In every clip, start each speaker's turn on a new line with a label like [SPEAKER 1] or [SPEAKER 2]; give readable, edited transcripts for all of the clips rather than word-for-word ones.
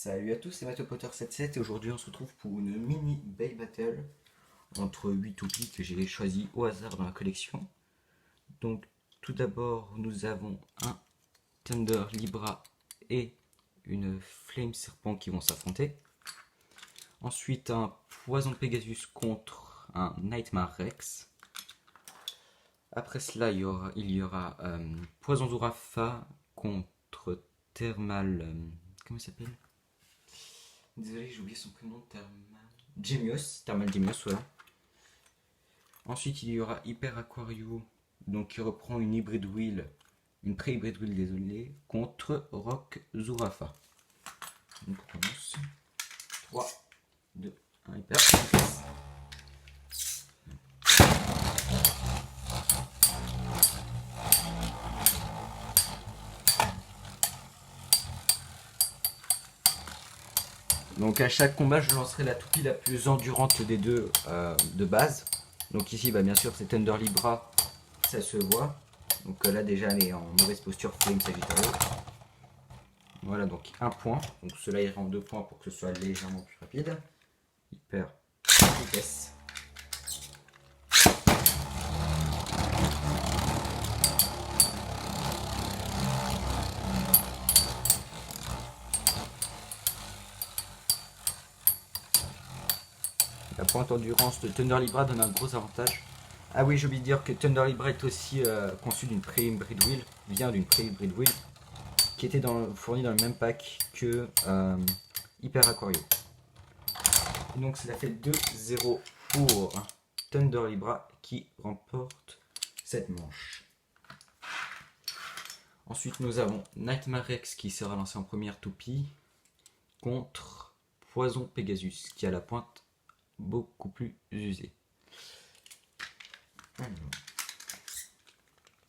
[SPEAKER 1] Salut à tous, c'est Mathieu Potter 77 et aujourd'hui on se retrouve pour une mini Bay Battle entre 8 toupies que j'ai choisi au hasard dans la collection. Donc tout d'abord nous avons un Thunder Libra et une Flame Serpent qui vont s'affronter. Ensuite un Poison Pegasus contre un Nightmare Rex. Après cela il y aura Poison Zurafa contre Thermal... comment il s'appelle? Désolé, j'ai oublié son prénom. Thermal Gemios, voilà. Ensuite, il y aura Hyper Aquario, donc qui reprend une hybride wheel, une pré-hybride wheel, désolé, contre Rock Zurafa. Donc on commence. 3, 2, 1, Hyper. Donc à chaque combat, je lancerai la toupie la plus endurante des deux de base. Donc ici, bien sûr, c'est Thunder Libra, ça se voit. Donc là déjà, elle est en mauvaise posture, Flame Sagittario. Voilà, donc un point. Donc cela ira en 2 points pour que ce soit légèrement plus rapide. Hyper vitesse. La pointe endurance de Thunder Libra donne un gros avantage. Ah oui, j'ai oublié de dire que Thunder Libra est aussi conçu d'une pré-hybrid wheel, vient d'une pré-hybrid wheel, qui était fournie dans le même pack que Hyper Aquario. Donc cela fait 2-0 pour Thunder Libra qui remporte cette manche. Ensuite nous avons Nightmare Rex qui sera lancé en première toupie contre Poison Pegasus qui a la pointe beaucoup plus usée. Alors,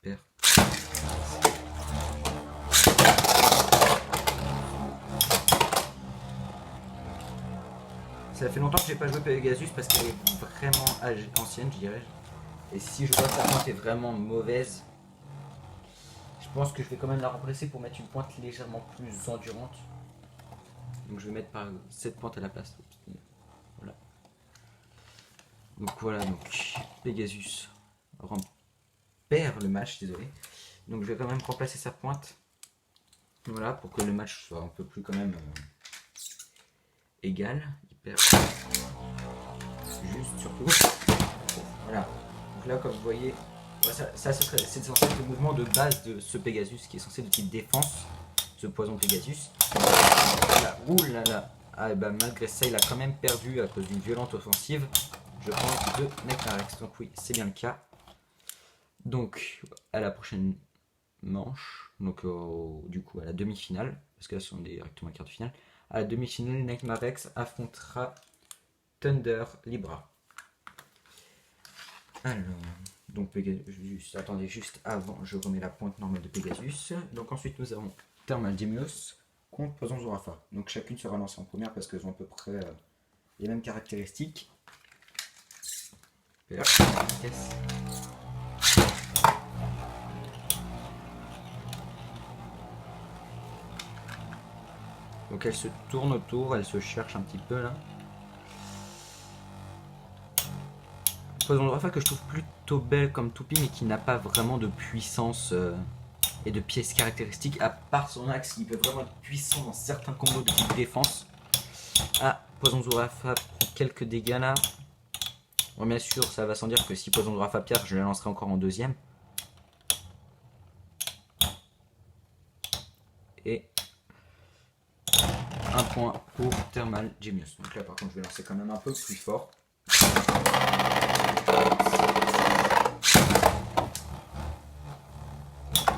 [SPEAKER 1] père. Ça fait longtemps que j'ai pas joué Pegasus parce qu'elle est vraiment ancienne, je dirais. Et si je vois que la pointe est vraiment mauvaise, je pense que je vais quand même la remplacer pour mettre une pointe légèrement plus endurante. Donc je vais mettre par cette pointe à la place. Voilà. Donc voilà, donc Pegasus perd le match, désolé. Donc je vais quand même remplacer sa pointe. Voilà, pour que le match soit un peu plus quand même égal. Il perd juste surtout. Voilà. Donc là, comme vous voyez, ça c'est censé être le mouvement de base de ce Pegasus qui est censé être de type défense, ce Poison Pegasus. Voilà. Ouh là là. Ah, et malgré ça, il a quand même perdu à cause d'une violente offensive, je pense, de Nightmare Rex. Donc oui, c'est bien le cas. Donc à la prochaine manche, donc du coup à la demi-finale, parce que là ce sont directement les quarts de finale. À la demi-finale, Nightmare Rex affrontera Thunder Libra. Alors, donc Pegasus, attendez juste avant, je remets la pointe normale de Pegasus. Donc ensuite nous avons Thermal Gemios contre Poison Zurafa. Donc chacune sera lancée en première parce qu'elles ont à peu près les mêmes caractéristiques. Et là, yes. Donc elle se tourne autour, elle se cherche un petit peu là. Poison Zurafa que je trouve plutôt belle comme toupie mais qui n'a pas vraiment de puissance et de pièces caractéristiques à part son axe qui peut vraiment être puissant dans certains combos de type défense. Ah, Poison Zurafa prend quelques dégâts là. Bon, bien sûr, ça va sans dire que si Poison Zurafa perd, je la lancerai encore en deuxième. Et un point pour Thermal Gemios. Donc là par contre je vais lancer quand même un peu plus fort.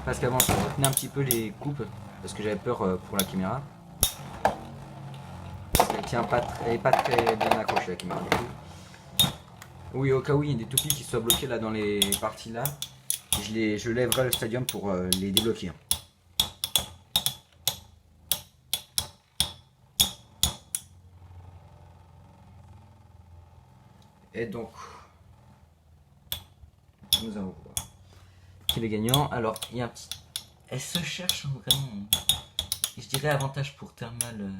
[SPEAKER 1] Parce qu'avant je retenais un petit peu les coupes parce que j'avais peur pour la caméra. Elle tient pas, elle est pas très bien accrochée la caméra. Oui, au cas où il y a des toupies qui soient bloquées là dans les parties là, je lèverai le stadium pour les débloquer. Et donc, nous allons voir qui est le gagnant. Alors, il y a un petit... Elle se cherche vraiment. Je dirais avantage pour Thermal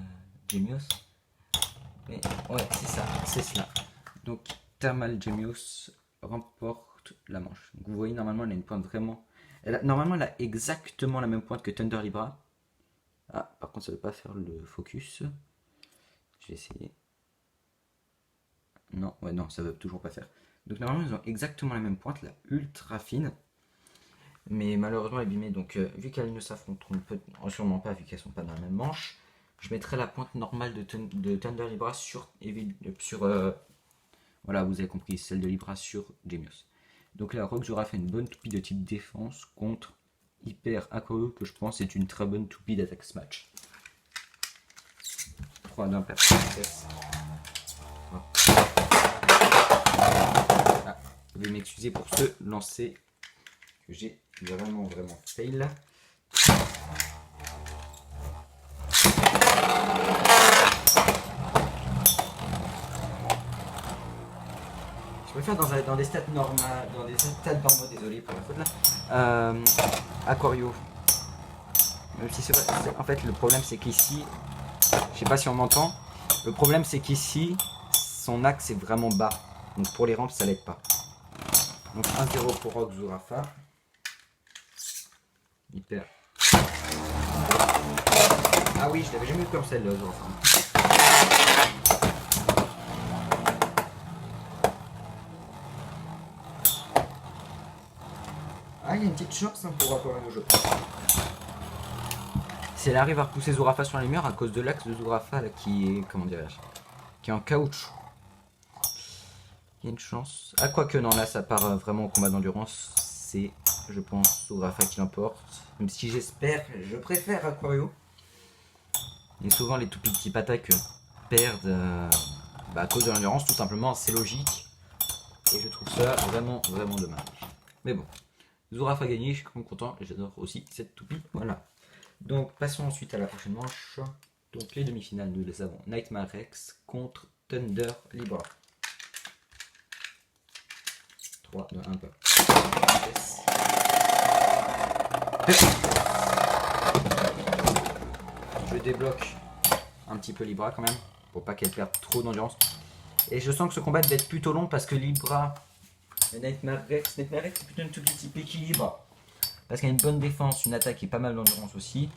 [SPEAKER 1] Gemios. Mais ouais, c'est ça, c'est cela. Donc Thermal Gemios remporte la manche. Donc, vous voyez, normalement, elle a une pointe vraiment... Normalement, elle a exactement la même pointe que Thunder Libra. Ah, par contre, ça ne veut pas faire le focus. Je vais essayer. Non, ouais, non, ça ne veut toujours pas faire. Donc normalement, ils ont exactement la même pointe, là, ultra fine. Mais malheureusement abîmée. Donc vu qu'elles ne s'affronteront sûrement pas, vu qu'elles sont pas dans la même manche, je mettrai la pointe normale de Thunder Libra sur... voilà, vous avez compris, celle de Libra sur Gemios. Donc là, Rogue Zora fait une bonne toupie de type défense contre Hyper Aquario, que je pense est une très bonne toupie d'attaque smash. 3 d'un perte. Ah, vous devez m'excuser pour ce lancer que j'ai vraiment fail. Je préfère dans des stats normales, dans des stats normaux, désolé pour la faute là. Aquario. Même si c'est vrai, en fait le problème c'est qu'ici, je sais pas si on m'entend, le problème c'est qu'ici, son axe est vraiment bas. Donc pour les rampes ça l'aide pas. Donc 1-0 pour Rogue Zurafa. Hyper. Ah oui, je l'avais jamais vu comme celle-là, Zurafa. Ah, il y a une petite chance hein, pour Aquario, je pense. Si elle arrive à repousser Zurafa sur les murs à cause de l'axe de Zurafa là, qui est, comment dirais-je, qui est en caoutchouc. Il y a une chance. Ah, quoique, non, là, ça part vraiment au combat d'endurance. C'est, je pense, Zurafa qui l'emporte. Même si j'espère, je préfère Aquario. Et souvent, les tout petits attaques perdent à cause de l'endurance, tout simplement. C'est logique. Et je trouve ça vraiment dommage. Mais bon, Zurafa a gagné, je suis content. Et j'adore aussi cette toupie. Voilà. Donc, passons ensuite à la prochaine manche. Donc, les demi-finales, nous les avons Nightmare Rex contre Thunder Libra. 3, 2, 1, peu. Je débloque un petit peu Libra quand même, pour pas qu'elle perde trop d'endurance. Et je sens que ce combat va être plutôt long parce que Libra et Nightmare Rex c'est plutôt une tout petit équilibre. Parce qu'il y a une bonne défense, une attaque et pas mal d'endurance aussi.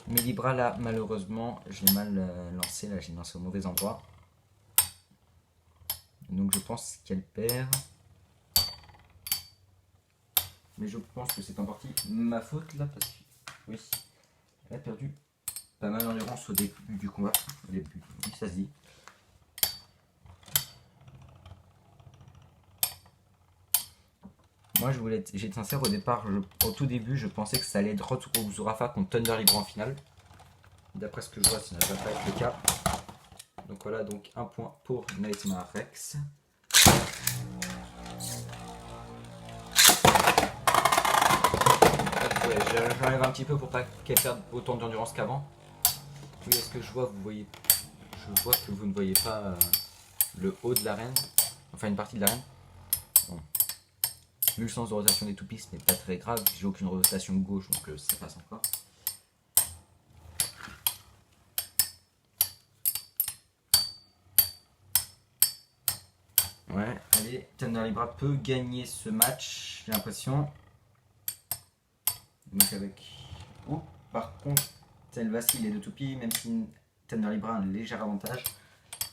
[SPEAKER 1] Mais Libra là, malheureusement, je l'ai mal lancé, là j'ai lancé au mauvais endroit. Donc je pense qu'elle perd. Mais je pense que c'est en partie ma faute là, parce que oui, elle a perdu pas mal d'endurance au début du combat. Au début, oui, ça se dit. Moi, j'étais sincère au départ, au tout début, je pensais que ça allait être Rogue Zurafa contre Thunder Libra en finale. D'après ce que je vois, ça ne va pas être le cas. Donc voilà, donc un point pour Nightmare Rex. Ouais, j'enlève un petit peu pour pas qu'elle perde autant d'endurance qu'avant. Oui, est-ce que je vois, vous voyez, je vois que vous ne voyez pas le haut de l'arène, enfin une partie de l'arène. Bon. Vu le sens de rotation des toupies, ce n'est pas très grave, j'ai aucune rotation gauche donc ça passe encore. Ouais, allez, Thunder Libra peut gagner ce match, j'ai l'impression. Donc avec... Oh, par contre, elle vacille les deux toupies, même si Thunder Libra a un léger avantage.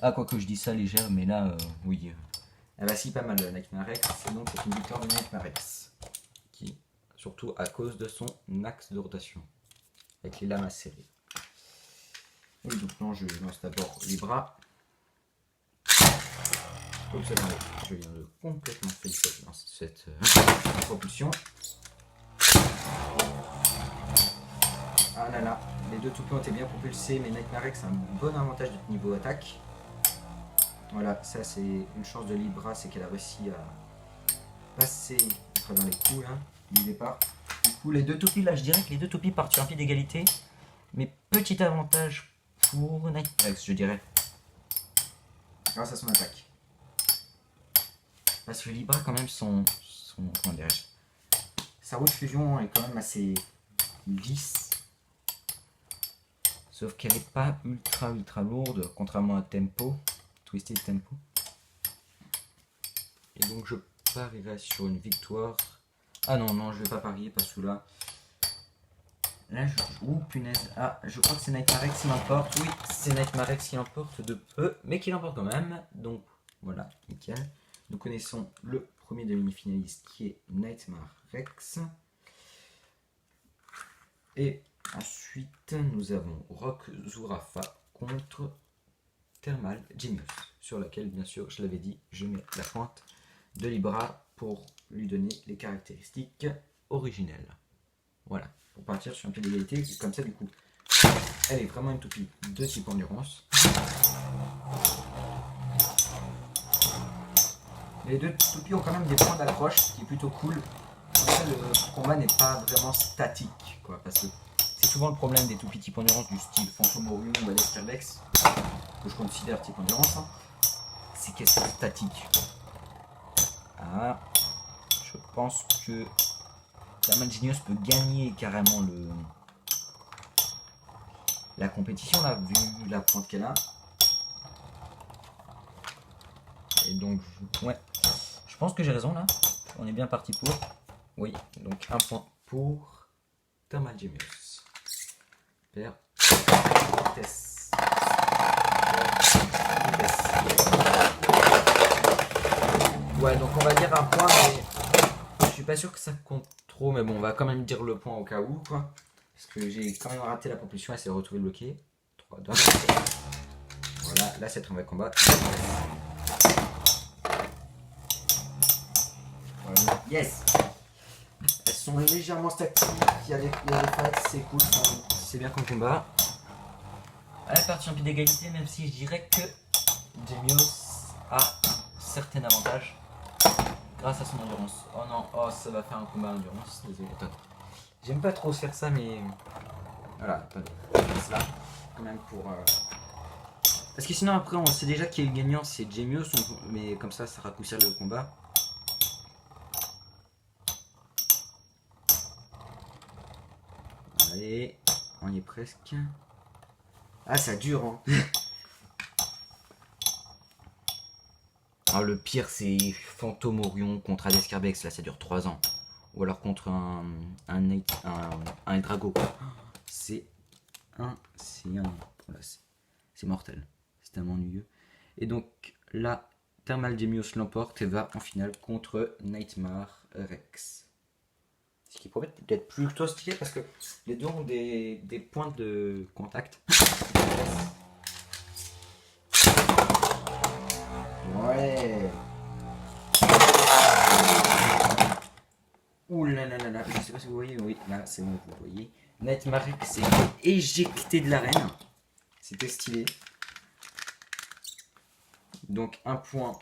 [SPEAKER 1] Ah, quoi que je dis ça légère, mais là, oui. Elle vacille pas mal, Nightmare Rex, donc c'est une victoire de Nightmare Rex. Qui, surtout à cause de son axe de rotation, avec les lames à serrer. Oui, donc non, je lance d'abord Libra. Comme ça, je viens de complètement faillir dans cette propulsion. Ah là là, les deux toupies ont été bien propulsés, mais Nightmare Rex a un bon avantage de niveau attaque. Voilà, ça c'est une chance de Libra, c'est qu'elle a réussi à passer à travers les coups là, du départ. Du coup, les deux toupies là, je dirais que les deux toupies partent sur un pied d'égalité, mais petit avantage pour Nightmare Rex, je dirais, grâce à son attaque. Parce que Libra, quand même, comment dirais-je, sa roue de fusion est quand même assez lisse. Sauf qu'elle n'est pas ultra lourde, contrairement à Tempo, Twisted Tempo. Et donc je parierai sur une victoire. Ah non, je vais pas parier parce que là... Là, ouh, punaise. Ah, je crois que c'est Nightmare X qui l'emporte. Oui, c'est Nightmare X qui l'emporte de peu, mais qui l'emporte quand même. Donc, voilà, nickel. Nous connaissons le premier demi-finaliste qui est Nightmare Rex. Et ensuite, nous avons Rock Zurafa contre Thermal Genius, sur laquelle, bien sûr, je l'avais dit, je mets la pointe de Libra pour lui donner les caractéristiques originelles. Voilà, pour partir sur un pied d'égalité, comme ça, du coup, elle est vraiment une toupie de type endurance. Les deux toupies ont quand même des points d'accroche, ce qui est plutôt cool. Comme ça, le combat n'est pas vraiment statique, quoi, parce que c'est souvent le problème des toupies type endurance du style Phantomoru ou Alestirbex, que je considère type endurance, hein, c'est qu'elles sont statiques. Ah, je pense que Thermal Genius peut gagner carrément la compétition là, vu la pointe qu'elle a. Et donc, ouais, je pense que j'ai raison là. On est bien parti pour. Oui, donc un point pour Thermal Genius. Père vitesse. Ouais, donc on va dire un point, mais je suis pas sûr que ça compte trop. Mais bon, on va quand même dire le point au cas où, quoi. Parce que j'ai quand même raté la propulsion, elle s'est retrouvée bloquée. 3, 2, 1. Voilà, là c'est un vrai combat. Voilà. Yes! Elles sont légèrement statiques, il y a des fights, c'est cool, c'est bien comme combat. Elle est partie en pied d'égalité, même si je dirais que Genius a certains avantages grâce à son endurance. Oh non, oh ça va faire un combat endurance, désolé. J'aime pas trop faire ça, mais voilà, attendez, là quand même pour. Parce que sinon après on sait déjà qui est le gagnant, c'est Genius, mais comme ça raccourcit le combat. Allez, on y est presque. Ah, ça dure, hein. Alors, le pire, c'est Fantôme Orion contre Alescarbex. Là, ça dure 3 ans. Ou alors contre un Drago. C'est mortel. C'est tellement ennuyeux. Et donc, là, Thermal Genius l'emporte et va en finale contre Nightmare Rex. Ce qui promet d'être plutôt stylé parce que les deux ont des points de contact. Ouais. Ouh là là là là, je sais pas si vous voyez, oui, là c'est bon, vous voyez. Nightmare s'est éjecté de l'arène. C'était stylé. Donc un point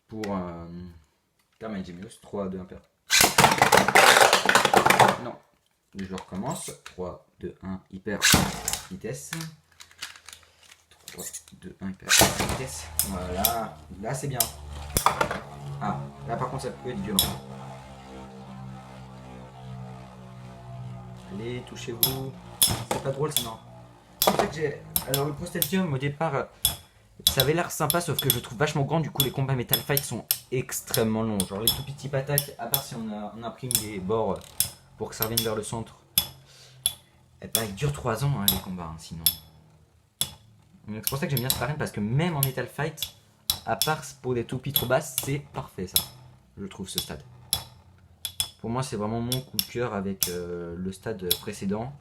[SPEAKER 1] pour Thermal Genius, 3, 2, 1, paire. Non, je recommence. 3, 2, 1, hyper vitesse. 3, 2, 1, hyper vitesse. Voilà, là c'est bien. Ah, là par contre ça peut être violent. Allez, touchez-vous. C'est pas drôle sinon. En fait, alors le Prosteltium au départ, ça avait l'air sympa, sauf que je trouve vachement grand. Du coup, les combats Metal Fight sont extrêmement longs. Genre les tout petits attaques, à part si on imprime des bords pour que ça revienne vers le centre. Et bah, ils durent 3 ans hein, les combats, hein, sinon. C'est pour ça que j'aime bien cette arène parce que même en Metal Fight, à part pour des toupies trop basses, c'est parfait ça. Je trouve ce stade. Pour moi, c'est vraiment mon coup de cœur avec le stade précédent.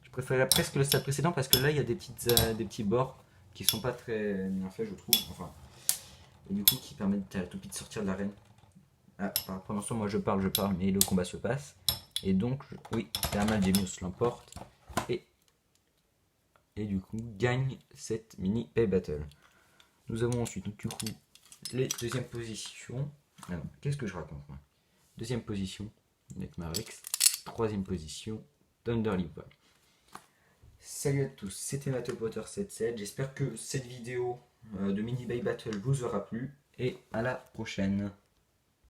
[SPEAKER 1] Je préférais presque le stade précédent parce que là, il y a des petits bords qui sont pas très bien faits, je trouve. Enfin, et du coup, qui permettent à la toupie de sortir de l'arène. Ah, pendant ce temps, moi je parle, mais le combat se passe. Et donc, oui, Thermal Genius l'emporte. Et du coup, gagne cette mini pay battle. Nous avons ensuite, du coup, les deuxièmes positions. Alors, qu'est-ce que je raconte moi? Deuxième position, Nightmare X. Troisième position, Thunder Leap. Salut à tous, c'était Mattelpotter77. J'espère que cette vidéo de mini bay battle vous aura plu. Et à la prochaine.